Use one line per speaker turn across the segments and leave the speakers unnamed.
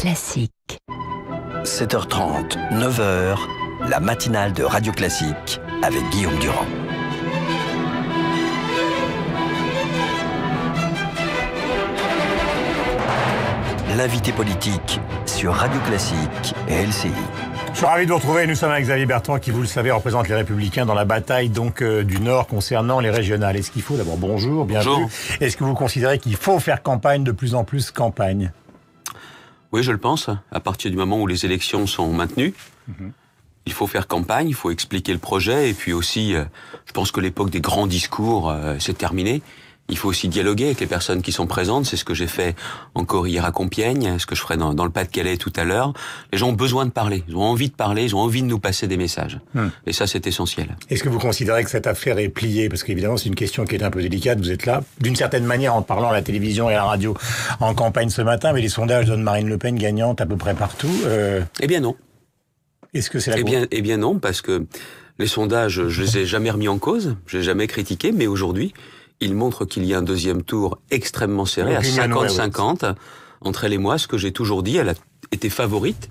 Classique.
7h30, 9h, la matinale de Radio Classique avec Guillaume Durand. L'invité politique sur Radio Classique et LCI.
Je suis ravi de vous retrouver. Nous sommes avec Xavier Bertrand qui, vous le savez, représente les Républicains dans la bataille du Nord concernant les régionales. Est-ce qu'il faut, d'abord bonjour, bienvenue. Est-ce que vous considérez qu'il faut faire campagne, de plus en plus campagne ?
Oui, je le pense. À partir du moment où les élections sont maintenues, il faut faire campagne, il faut expliquer le projet. Et puis aussi, je pense que l'époque des grands discours, c'est terminé. Il faut aussi dialoguer avec les personnes qui sont présentes. C'est ce que j'ai fait encore hier à Compiègne, ce que je ferai dans le Pas-de-Calais tout à l'heure. Les gens ont besoin de parler, ils ont envie de parler, ils ont envie de nous passer des messages. Et ça, c'est essentiel.
Est-ce que vous considérez que cette affaire est pliée ? Parce qu'évidemment, c'est une question qui est un peu délicate. Vous êtes là, d'une certaine manière, en parlant à la télévision et à la radio en campagne ce matin, mais les sondages donnent Marine Le Pen gagnante à peu près partout.
Eh bien non.
Est-ce que c'est la
Eh bien non, parce que les sondages, je les ai jamais remis en cause, je les ai jamais critiqués, mais aujourd'hui, il montre qu'il y a un deuxième tour extrêmement serré, à 50-50, entre elle et moi. Ce que j'ai toujours dit, elle a été favorite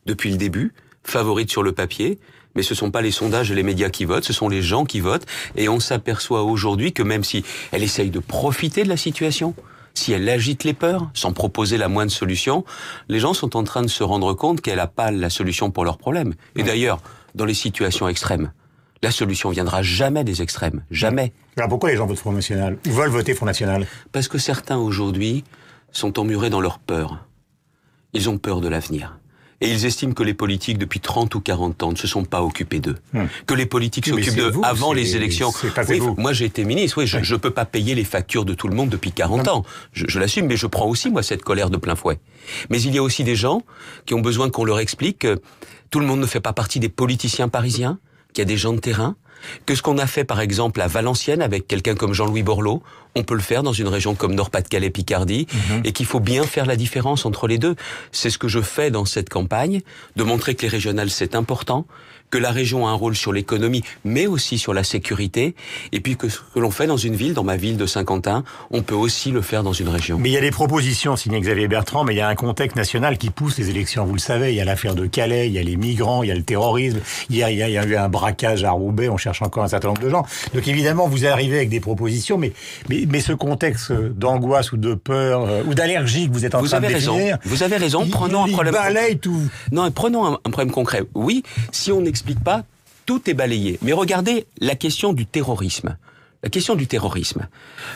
depuis le début, favorite sur le papier, mais ce sont pas les sondages et les médias qui votent, ce sont les gens qui votent. Et on s'aperçoit aujourd'hui que même si elle essaye de profiter de la situation, si elle agite les peurs, sans proposer la moindre solution, les gens sont en train de se rendre compte qu'elle n'a pas la solution pour leurs problèmes. Et d'ailleurs, dans les situations extrêmes, la solution viendra jamais des extrêmes, jamais.
Alors pourquoi les gens votent Front National, ou veulent voter Front National ?
Parce que certains aujourd'hui sont emmurés dans leur peur. Ils ont peur de l'avenir. Et ils estiment que les politiques, depuis 30 ou 40 ans, ne se sont pas occupés d'eux. Que les politiques s'occupent d'eux avant les élections. Oui, moi j'ai été ministre, je peux pas payer les factures de tout le monde depuis 40 ans. Je l'assume, mais je prends aussi, moi, cette colère de plein fouet. Mais il y a aussi des gens qui ont besoin qu'on leur explique que tout le monde ne fait pas partie des politiciens parisiens, qu'il y a des gens de terrain, que ce qu'on a fait par exemple à Valenciennes avec quelqu'un comme Jean-Louis Borloo, on peut le faire dans une région comme Nord-Pas-de-Calais, Picardie, et qu'il faut bien faire la différence entre les deux. C'est ce que je fais dans cette campagne, de montrer que les régionales c'est important, que la région a un rôle sur l'économie, mais aussi sur la sécurité, et puis que ce que l'on fait dans une ville, dans ma ville de Saint-Quentin, on peut aussi le faire dans une région.
Mais il y a des propositions signées Xavier Bertrand, mais il y a un contexte national qui pousse les élections, vous le savez. Il y a l'affaire de Calais, il y a les migrants, il y a le terrorisme, il y a eu un braquage à Roubaix, on cherche encore un certain nombre de gens. Donc évidemment, vous arrivez avec des propositions, mais ce contexte d'angoisse ou de peur ou d'allergie que vous êtes en train de définir...
Vous avez raison, prenons un problème...
balaye tout.
Non, prenons un problème concret. Oui, si on n'explique pas, tout est balayé. Mais regardez la question du terrorisme. La question du terrorisme.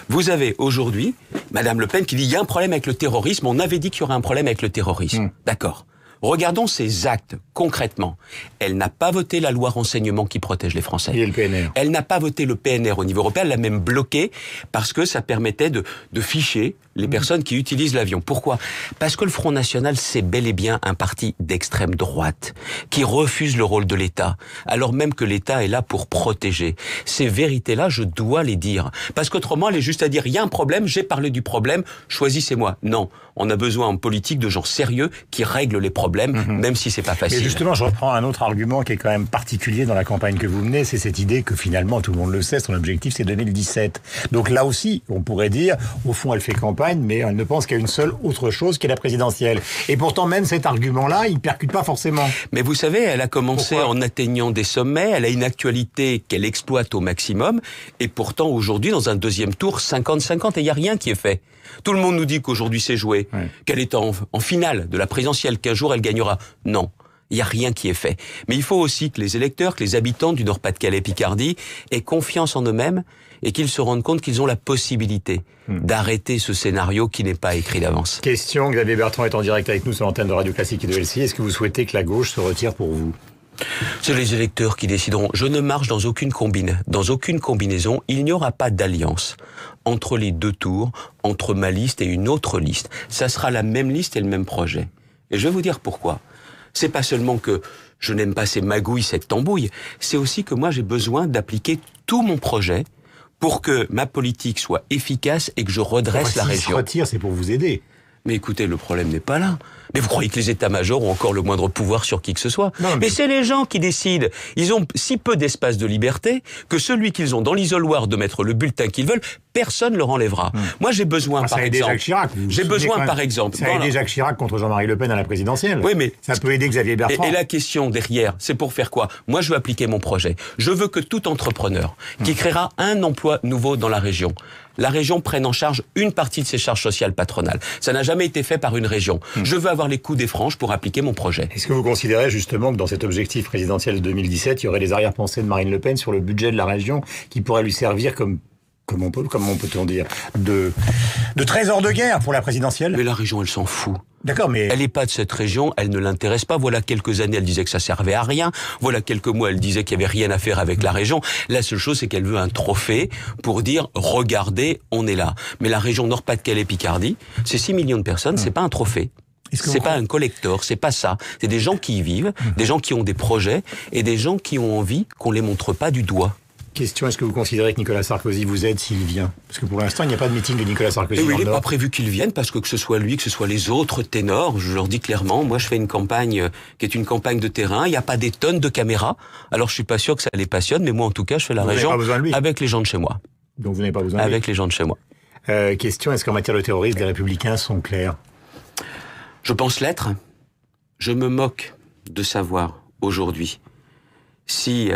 Vous avez aujourd'hui Madame Le Pen qui dit « il y a un problème avec le terrorisme, on avait dit qu'il y aurait un problème avec le terrorisme. D'accord. Regardons ses actes, concrètement. Elle n'a pas voté la loi renseignement qui protège les Français.
Et le PNR.
Elle n'a pas voté le PNR au niveau européen, elle l'a même bloqué parce que ça permettait de ficher les personnes qui utilisent l'avion. Pourquoi ? Parce que le Front National, c'est bel et bien un parti d'extrême droite qui refuse le rôle de l'État, alors même que l'État est là pour protéger. Ces vérités-là, je dois les dire. Parce qu'autrement, elle est juste à dire, il y a un problème, j'ai parlé du problème, choisissez-moi. Non, on a besoin en politique de gens sérieux qui règlent les problèmes, même si c'est pas facile.
Et justement, je reprends un autre argument qui est quand même particulier dans la campagne que vous menez, c'est cette idée que finalement, tout le monde le sait, son objectif c'est 2017. Donc là aussi, on pourrait dire, au fond, elle fait campagne, mais elle ne pense qu'à une seule autre chose qui est la présidentielle. Et pourtant, même cet argument-là, il ne percute pas forcément.
Mais vous savez, elle a commencé en atteignant des sommets, elle a une actualité qu'elle exploite au maximum, et pourtant aujourd'hui, dans un deuxième tour, 50-50, et il n'y a rien qui est fait. Tout le monde nous dit qu'aujourd'hui c'est joué, qu'elle est en finale de la présidentielle, qu'un jour elle gagnera. Non. Il n'y a rien qui est fait. Mais il faut aussi que les électeurs, que les habitants du Nord-Pas-de-Calais, Picardie, aient confiance en eux-mêmes et qu'ils se rendent compte qu'ils ont la possibilité d'arrêter ce scénario qui n'est pas écrit d'avance.
Question, Xavier Bertrand est en direct avec nous sur l'antenne de Radio Classique et de LCI. Est-ce que vous souhaitez que la gauche se retire pour vous ?
C'est les électeurs qui décideront. Je ne marche dans aucune combinaison. Il n'y aura pas d'alliance entre les deux tours, entre ma liste et une autre liste. Ça sera la même liste et le même projet. Et je vais vous dire pourquoi. C'est pas seulement que je n'aime pas ces magouilles, cette tambouille, c'est aussi que moi j'ai besoin d'appliquer tout mon projet pour que ma politique soit efficace et que je redresse la région.
Si se retire, c'est pour vous aider.
Mais écoutez, le problème n'est pas là. Mais vous croyez que les états-majors ont encore le moindre pouvoir sur qui que ce soit?
Non,
mais c'est les gens qui décident. Ils ont si peu d'espace de liberté que celui qu'ils ont dans l'isoloir de mettre le bulletin qu'ils veulent, personne ne leur enlèvera. Moi, j'ai besoin, par exemple... J'ai besoin, par exemple...
Ça a aidé Jacques Chirac contre Jean-Marie Le Pen à la présidentielle.
Oui, mais...
Ça peut aider Xavier Bertrand.
Et la question derrière, c'est pour faire quoi? Moi, je veux appliquer mon projet. Je veux que tout entrepreneur qui créera un emploi nouveau dans la région prenne en charge une partie de ses charges sociales patronales. Ça n'a jamais été fait par une région. Je veux avoir les coups des franges pour appliquer mon projet.
Est-ce que vous considérez justement que dans cet objectif présidentiel de 2017, il y aurait des arrière-pensées de Marine Le Pen sur le budget de la région qui pourrait lui servir comment peut-on dire, de trésor de guerre pour la présidentielle?
Mais la région, elle s'en fout.
D'accord, mais...
Elle n'est pas de cette région, elle ne l'intéresse pas. Voilà quelques années, elle disait que ça servait à rien. Voilà quelques mois, elle disait qu'il y avait rien à faire avec la région. La seule chose, c'est qu'elle veut un trophée pour dire, regardez, on est là. Mais la région Nord-Pas-de-Calais-Picardie, c'est 6 millions de personnes, c'est pas un trophée. C'est pas un collector, c'est pas ça. C'est des gens qui y vivent, des gens qui ont des projets et des gens qui ont envie qu'on les montre pas du doigt.
Question, est-ce que vous considérez que Nicolas Sarkozy vous aide s'il vient? Parce que pour l'instant, il n'y a pas de meeting de Nicolas Sarkozy.
Oui, il n'est pas prévu qu'il vienne parce que ce soit lui, que ce soit les autres ténors, je leur dis clairement, moi je fais une campagne qui est une campagne de terrain, il n'y a pas des tonnes de caméras, alors je suis pas sûr que ça les passionne, mais moi en tout cas je fais la région avec les gens de chez moi.
Donc vous n'avez pas besoin de lui.
Avec les gens de chez moi.
Question, est-ce qu'en matière de terrorisme, les Républicains sont clairs?
Je pense l'être. Je me moque de savoir aujourd'hui si...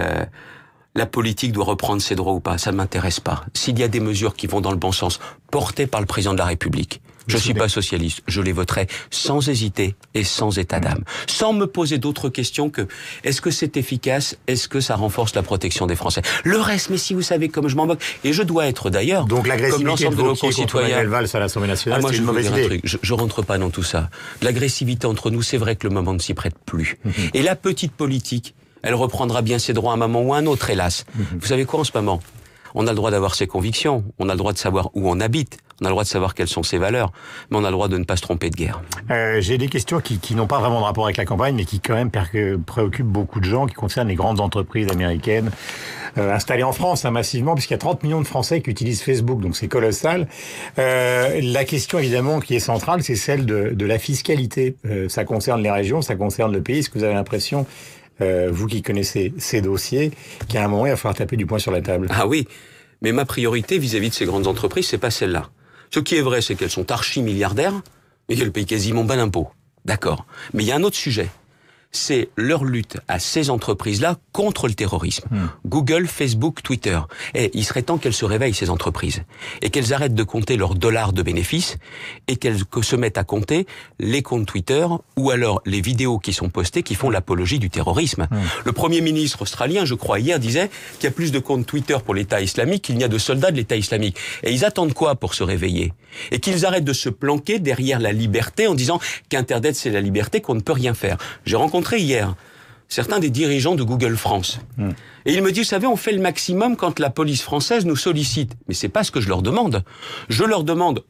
la politique doit reprendre ses droits ou pas, ça ne m'intéresse pas. S'il y a des mesures qui vont dans le bon sens, portées par le président de la République, je suis pas socialiste, je les voterai sans hésiter et sans état d'âme. Sans me poser d'autres questions que, est-ce que c'est efficace? Est-ce que ça renforce la protection des Français? Le reste, mais si vous savez comme je m'en moque, et je dois être d'ailleurs,
donc
comme l'ensemble de nos concitoyens.
Manuel Valls à l'Assemblée nationale,
moi,
c'est une mauvaise idée.
Je rentre pas dans tout ça. L'agressivité entre nous, c'est vrai que le moment ne s'y prête plus. Et la petite politique, elle reprendra bien ses droits à un moment ou à un autre, hélas. Vous savez quoi en ce moment? On a le droit d'avoir ses convictions, on a le droit de savoir où on habite, on a le droit de savoir quelles sont ses valeurs, mais on a le droit de ne pas se tromper de guerre.
J'ai des questions qui n'ont pas vraiment de rapport avec la campagne, mais qui quand même préoccupent beaucoup de gens, qui concernent les grandes entreprises américaines installées en France massivement, puisqu'il y a 30 millions de Français qui utilisent Facebook, donc c'est colossal. La question évidemment qui est centrale, c'est celle de la fiscalité. Ça concerne les régions, ça concerne le pays. Est-ce que vous avez l'impression... vous qui connaissez ces dossiers, qu'à un moment, il va falloir taper du poing sur la table.
Ah oui, mais ma priorité vis-à-vis de ces grandes entreprises, c'est pas celle-là. Ce qui est vrai, c'est qu'elles sont archi-milliardaires et qu'elles payent quasiment pas d'impôts. D'accord. Mais il y a un autre sujet. C'est leur lutte à ces entreprises-là contre le terrorisme. Google, Facebook, Twitter. Et il serait temps qu'elles se réveillent, ces entreprises, et qu'elles arrêtent de compter leurs dollars de bénéfices et qu'elles se mettent à compter les comptes Twitter ou alors les vidéos qui sont postées qui font l'apologie du terrorisme. Le Premier ministre australien, je crois, hier, disait qu'il y a plus de comptes Twitter pour l'État islamique qu'il n'y a de soldats de l'État islamique. Et ils attendent quoi pour se réveiller? Et qu'ils arrêtent de se planquer derrière la liberté en disant qu'Internet c'est la liberté, qu'on ne peut rien faire. J'ai rencontré hier certains des dirigeants de Google France. Et ils me disent, vous savez, on fait le maximum quand la police française nous sollicite. Mais c'est pas ce que je leur demande. Je leur demande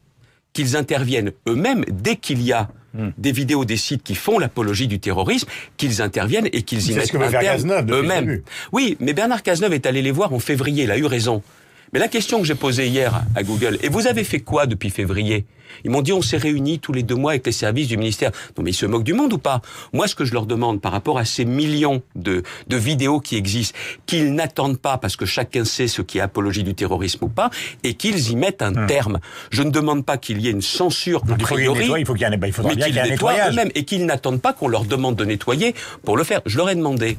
qu'ils interviennent eux-mêmes dès qu'il y a des vidéos des sites qui font l'apologie du terrorisme, qu'ils interviennent et qu'ils y mettent un terme eux-mêmes. Oui, mais Bernard Cazeneuve est allé les voir en février, il a eu raison. Mais la question que j'ai posée hier à Google, et vous avez fait quoi depuis février? Ils m'ont dit, on s'est réunis tous les 2 mois avec les services du ministère. Non mais ils se moquent du monde ou pas? Moi, ce que je leur demande par rapport à ces millions de vidéos qui existent, qu'ils n'attendent pas, parce que chacun sait ce qui est apologie du terrorisme ou pas, et qu'ils y mettent un terme. Je ne demande pas qu'il y ait une censure a priori,
il faudra bien qu'il y ait un
nettoyage eux-mêmes, et qu'ils n'attendent pas qu'on leur demande de nettoyer pour le faire. Je leur ai demandé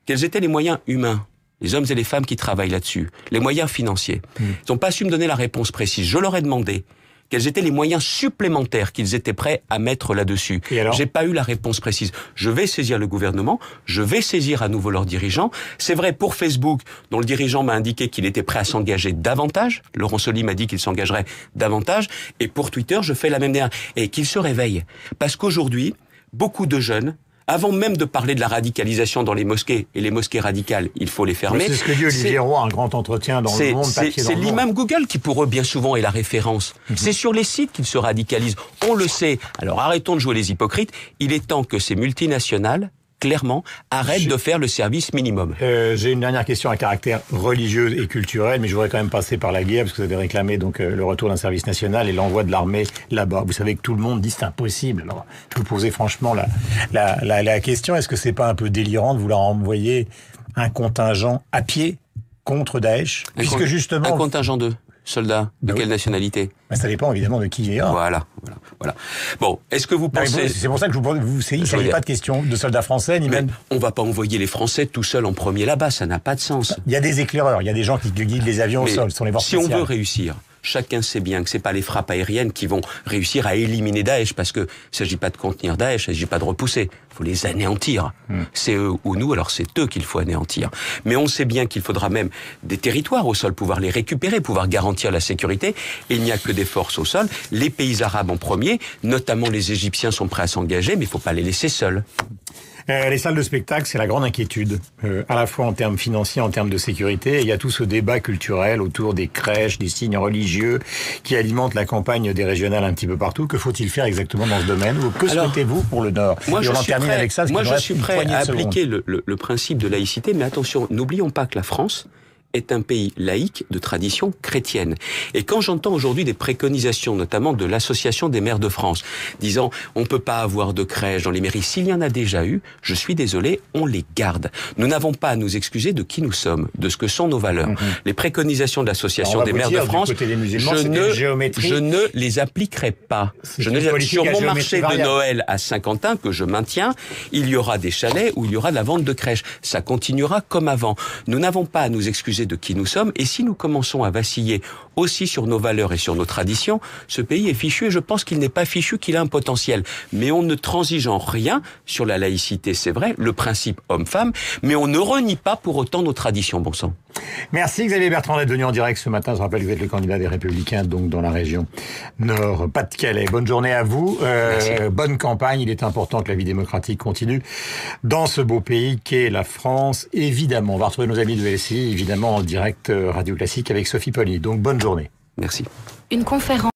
quels étaient les moyens humains, les hommes et les femmes qui travaillent là-dessus, les moyens financiers. Ils n'ont pas su me donner la réponse précise. Je leur ai demandé quels étaient les moyens supplémentaires qu'ils étaient prêts à mettre là-dessus. J'ai pas eu la réponse précise. Je vais saisir le gouvernement, je vais saisir à nouveau leurs dirigeants. C'est vrai pour Facebook, dont le dirigeant m'a indiqué qu'il était prêt à s'engager davantage. Laurent Soli m'a dit qu'il s'engagerait davantage. Et pour Twitter, je fais la même dernière. Et qu'ils se réveillent. Parce qu'aujourd'hui, beaucoup de jeunes, avant même de parler de la radicalisation dans les mosquées, et les mosquées radicales, il faut les fermer.
C'est ce que dit Olivier Roy, un grand entretien dans Le Monde.
C'est l'imam Google qui, pour eux, bien souvent, est la référence. C'est sur les sites qu'ils se radicalisent. On le sait. Alors arrêtons de jouer les hypocrites. Il est temps que ces multinationales clairement, arrête de faire le service minimum.
J'ai une dernière question à caractère religieux et culturel, mais je voudrais quand même passer par la guerre, parce que vous avez réclamé donc le retour d'un service national et l'envoi de l'armée là-bas. Vous savez que tout le monde dit c'est impossible. Alors, je vous posais franchement la question, est-ce que c'est pas un peu délirant de vouloir envoyer un contingent à pied contre Daesh, puisque justement...
Un contingent de soldats, de quelle nationalité?
Ça dépend évidemment de qui il y a.
Voilà. Bon, est-ce que vous pensez...
C'est pour ça que je vous pose, il ne s'agit pas de question de soldats français, ni même...
On va pas envoyer les Français tout seuls en premier là-bas, ça n'a pas de sens.
Il y a des éclaireurs, il y a des gens qui guident les avions au sol, ce sont les forces spéciales.
Si on veut réussir, chacun sait bien que c'est pas les frappes aériennes qui vont réussir à éliminer Daesh, parce que il s'agit pas de contenir Daesh, il s'agit pas de repousser, il faut les anéantir. C'est eux ou nous, alors c'est eux qu'il faut anéantir. Mais on sait bien qu'il faudra même des territoires au sol, pouvoir les récupérer, pouvoir garantir la sécurité. Et il n'y a que des forces au sol. Les pays arabes en premier, notamment les Égyptiens sont prêts à s'engager, mais il faut pas les laisser seuls.
Les salles de spectacle, c'est la grande inquiétude, à la fois en termes financiers, en termes de sécurité. Et il y a tout ce débat culturel autour des crèches, des signes religieux, qui alimentent la campagne des régionales un petit peu partout. Que faut-il faire exactement dans ce domaine? Que souhaitez-vous pour le Nord?
Moi, je suis prêt à appliquer le principe de laïcité, mais attention, n'oublions pas que la France est un pays laïque de tradition chrétienne. Et quand j'entends aujourd'hui des préconisations, notamment de l'Association des maires de France, disant on peut pas avoir de crèche dans les mairies, s'il y en a déjà eu, je suis désolé, on les garde. Nous n'avons pas à nous excuser de qui nous sommes, de ce que sont nos valeurs. Les préconisations de l'Association des maires de France, je ne les appliquerai pas. Sur mon marché de Noël à Saint-Quentin, que je maintiens, il y aura des chalets où il y aura de la vente de crèches. Ça continuera comme avant. Nous n'avons pas à nous excuser de qui nous sommes, et si nous commençons à vaciller aussi sur nos valeurs et sur nos traditions, ce pays est fichu, et je pense qu'il n'est pas fichu, qu'il a un potentiel. Mais on ne transige en rien sur la laïcité, c'est vrai, le principe homme-femme, mais on ne renie pas pour autant nos traditions, bon sang.
Merci Xavier Bertrand d'être venu en direct ce matin. Je rappelle que vous êtes le candidat des Républicains, donc dans la région Nord, Pas-de-Calais. Bonne journée à vous, bonne campagne. Il est important que la vie démocratique continue dans ce beau pays qu'est la France. Évidemment, on va retrouver nos amis de LCI, évidemment en direct Radio Classique avec Sophie Poli. Donc bonne journée.
Merci.
Une conférence.